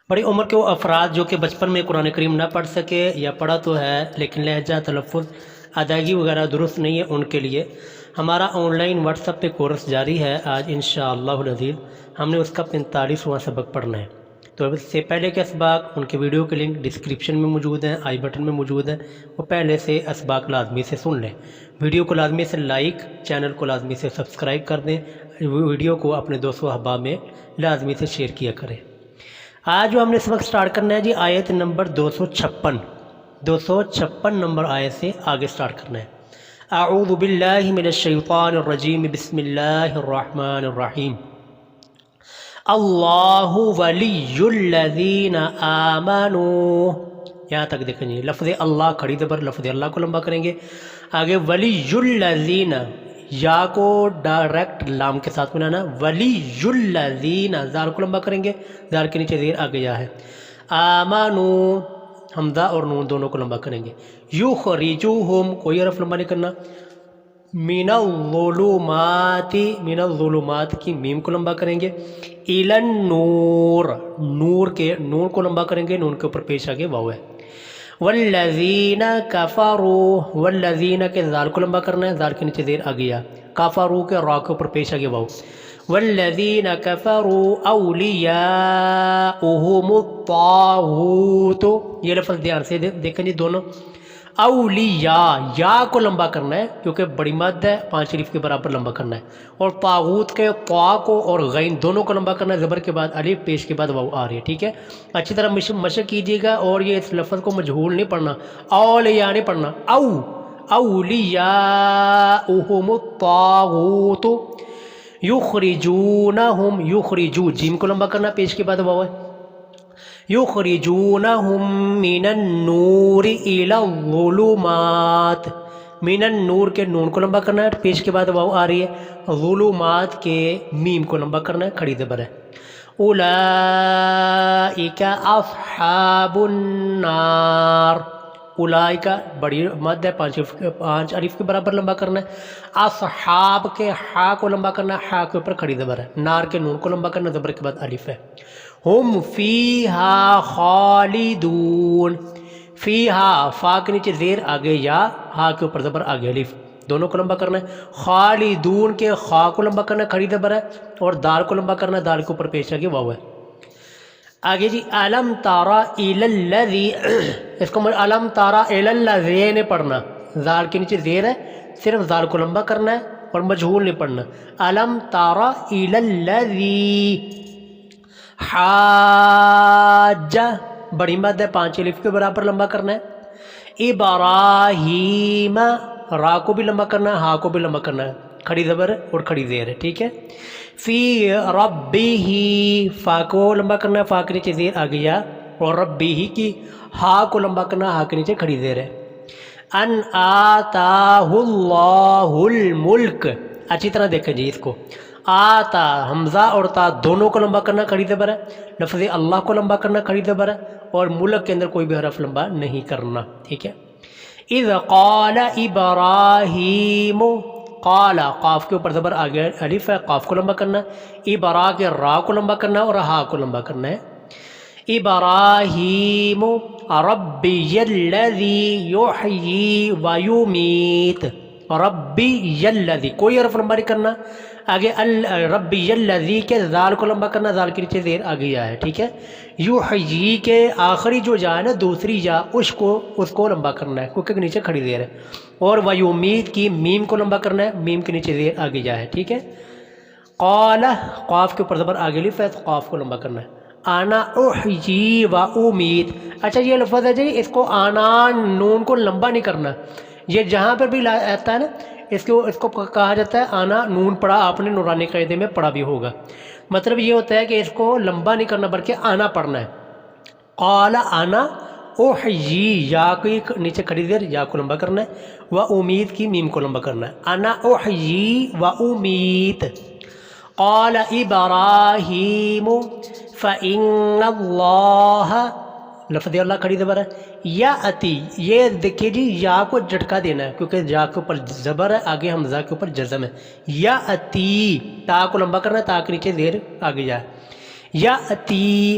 بڑی عمر کے وہ افراد جو کہ بچپن میں قرآن کریم نہ پڑھ سکے یا پڑھا تو ہے لیکن لہجہ، تلفظ، ادائیگی وغیرہ درست نہیں ہے، ان کے لیے ہمارا آن لائن واٹس ایپ پہ کورس جاری ہے۔ آج انشاءاللہ العزیز ہم نے اس کا 45واں سبق پڑھنا ہے۔ تو اس سے پہلے کے اسباق، ان کے ویڈیو کے لنک ڈسکرپشن میں موجود ہیں، آئی بٹن میں موجود ہیں، وہ پہلے سے اسباق لازمی سے سن لیں۔ ویڈیو کو لازمی سے لائک، چینل کو لازمی سے سبسکرائب کر دیں، ویڈیو کو اپنے دوستوں احباب میں لازمی سے شیئر کیا کریں۔ آج جو ہم نے سبق سٹارٹ کرنا ہے جی آیت نمبر 256 نمبر آیت سے آگے سٹارٹ کرنا ہے۔ اعوذ باللہ من الشیطان الرجیم، بسم اللہ الرحمن الرحیم۔ اللہ ولی الذین آمنوا، یہاں تک دیکھیں جی، لفظ اللہ کھڑی زبر، لفظ اللہ کو لمبا کریں گے۔ آگے ولی الذین، یا کو ڈائریکٹ لام کے ساتھ ملانا، ولی الذین، زال کو لمبا کریں گے، زال کے نیچے زیر آگے یا ہے۔ آمنو، حمزہ اور نون دونوں کو لمبا کریں گے۔ یخرجوہم، کوئی حرف لمبا نہیں کرنا۔ من الظلمات، من الظلمات کی میم کو لمبا کریں گے۔ الی النور، نور کے نون کو لمبا کریں گے، نون کے اوپر پیش آگے واو ہے۔ والذین کفروا، والذین کے زال کو لمبا کرنا ہے، زال کے نیچے زیر آ گیا۔ کفروا کے را کے اوپر پیش آگے واو۔ والذین کفروا اولیاؤہم الطاغوت، یہ لفظ دھیان سے دیکھیں جی دونوں۔ اولیاء، یا کو لمبا کرنا ہے کیونکہ بڑی مد ہے، 5 الف کے برابر لمبا کرنا ہے، اور طاغوت کے طا کو اور غین دونوں کو لمبا کرنا ہے، زبر کے بعد الف، پیش کے بعد واو آ رہی ہے، ٹھیک ہے۔ اچھی طرح مشق کیجیے گا، اور یہ اس لفظ کو مجہول نہیں پڑھنا، اولیاء نہیں پڑھنا، اولیاؤہم الطاغوت یخرجونہم، یخرجو، جیم کو لمبا کرنا، پیش کے بعد واو ہے۔ یخرجونہم من النور الی الظلمات، من النور کے نون کو لمبا کرنا ہے، پیش کے بعد واو آ رہی ہے۔ ظلمات کے میم کو لمبا کرنا ہے، کھڑی زبر ہے۔ اولئک اصحاب النار، اولئک بڑی مد ہے، 5 الف کے برابر لمبا کرنا ہے۔ اصحاب کے ہا کو لمبا کرنا ہے، ہا کے اوپر کھڑی زبر ہے۔ نار کے نون کو لمبا کرنا، زبر کے بعد الف ہے۔ ہم فیہا خالدون، فیہا، فا کے نیچے زیر آگے یا، ہا کے اوپر زبر آگے الف، دونوں کو لمبا کرنا ہے۔ خالدون کے خا کو لمبا کرنا ہے، کھڑی زبر ہے، اور دال کو لمبا کرنا ہے، دال کے اوپر پیش آگے واو ہے۔ آگے جی علم تارا الی الذی، اس کو علم تارا الی الذی نہیں پڑھنا، زال کے نیچے زیر ہے، صرف زال کو لمبا کرنا ہے اور مجہول نہیں پڑھنا۔ علم تارا الی الذی حاج، بڑی مد ہے، 5 الف کے برابر لمبا کرنا ہے۔ ابراہیم، را کو بھی لمبا کرنا ہے، ہا کو بھی لمبا کرنا ہے، کھڑی زبر اور کھڑی زیر ہے، ٹھیک ہے۔ فی ربہ، فا کو لمبا کرنا ہے، فا کے نیچے زیر آ گیا، اور ربہ کی ہا کو لمبا کرنا ہے، ہا کے نیچے کھڑی زیر ہے۔ ان آتاہ اللہ الملک، اچھی طرح دیکھیں جی اس کو، آتا، حمزہ اور تا دونوں کو لمبا کرنا، کھڑی زبر ہے۔ لفظ اللہ کو لمبا کرنا، کھڑی زبر ہے، اور ملک کے اندر کوئی بھی حرف لمبا نہیں کرنا، ٹھیک ہے۔ اذ قال ابراہیم، قال، قاف کے اوپر زبر آگے الف ہے، قاف کو لمبا کرنا ہے۔ ابرا کے را کو لمبا کرنا ہے، اور ہا کو لمبا کرنا ہے۔ ابراہیم ربی الذی یحیی ویمیت، ربی الذی، کوئی حرف لمبا نہیں کرنا، آگے ربی الذی کے زال کو لمبا کرنا، زال کے نیچے زیر آ گیا ہے، ٹھیک ہے۔ یحیی کے آخری جو جا ہے نا، دوسری جا، اس کو لمبا کرنا ہے کیونکہ نیچے کھڑی زیر ہے، اور ویمیت کی میم کو لمبا کرنا ہے، میم کے نیچے زیر آ گیا ہے، ٹھیک ہے۔ قال، قاف کے اوپر زبر آگے الف ہے، تو قاف کو لمبا کرنا ہے۔ انا احیی و امیت، اچھا یہ لفظ ہے جی، اس کو آنا نون کو لمبا نہیں کرنا، یہ جہاں پر بھی آتا ہے نا، اس کو کہا جاتا ہے آنا نون پڑھا، آپ نے نورانی قاعدے میں پڑھا بھی ہوگا، مطلب یہ ہوتا ہے کہ اس کو لمبا نہیں کرنا بلکہ آنا پڑھنا ہے۔ قال انا احیی، یا کی نیچے کھڑی زیر، یا کو لمبا کرنا ہے، و امید کی میم کو لمبا کرنا ہے۔ انا احیی و امیت۔ قال ابراہیم فإن اللہ، لفظ اللہ کھڑی زبر ہے، یاتی، یہ دیکھیے جی یا کو جھٹکا دینا ہے کیونکہ یا کے اوپر زبر ہے، آگے حمزہ کے اوپر جزم ہے۔ یاتی، تا کو لمبا کرنا ہے، تا کے نیچے زیر آگے جائے۔ یاتی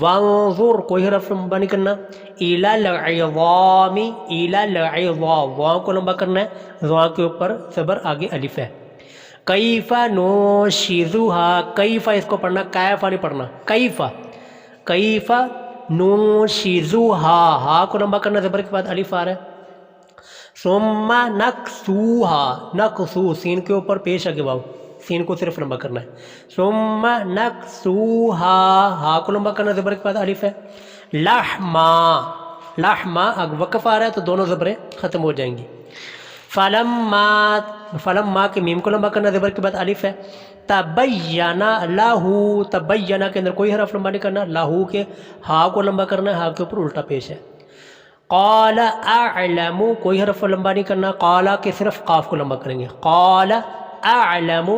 وانظر کوئی حرف لمبا نہیں کرنا، الی العظام، الی العظام، واؤ کو لمبا کرنا ہے، واؤ کے اوپر زبر آگے الف ہے۔ کیف ننشزها، کیف اس کو پڑھنا، کیف نہیں پڑھنا، کیف، کیف ننشزها، ہا کو لمبا کرنا، زبر کے بعد الف آ رہا ہے۔ ثم نکسوها، نکسو، سین کے اوپر پیش آگے واؤ، سین کو صرف لمبا کرنا ہے۔ ثم نکسوها، ہا کو لمبا کرنا، زبر کے بعد الف ہے۔ لحما، لحما، اگر وقف آ رہا ہے تو دونوں زبریں ختم ہو جائیں گی۔ فلما، فلما کے میم کو لمبا کرنا، زبر کے بعد الف ہے۔ تبین لہو، تبین کے اندر کوئی حرف لمبا نہیں کرنا، لہو کے ہا کو لمبا کرنا ہے، ہا کے اوپر الٹا پیش ہے۔ قال اعلم، کوئی حرف لمبا نہیں کرنا، قال کے صرف قاف کو لمبا کریں گے، قال اعلم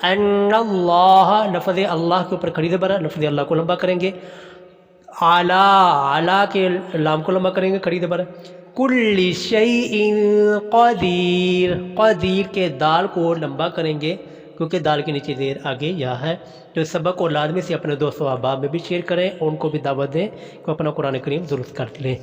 ان اللہ، لفظ اللہ کے اوپر کھڑی زبر ہے، لفظ اللہ کو لمبا کریں گے۔ علی، علی کے لام کو لمبا کریں گے، کھڑی زبر ہے۔ کل شیء قدیر، قدیر کے دال کو لمبا کریں گے کیونکہ دال کے نیچے زیر آگے یا ہے۔ تو اس سبق کو لازمی سے اپنے دوستوں احباب میں بھی شیئر کریں، اور ان کو بھی دعوت دیں کہ اپنا قرآن کریم درست کر لیں۔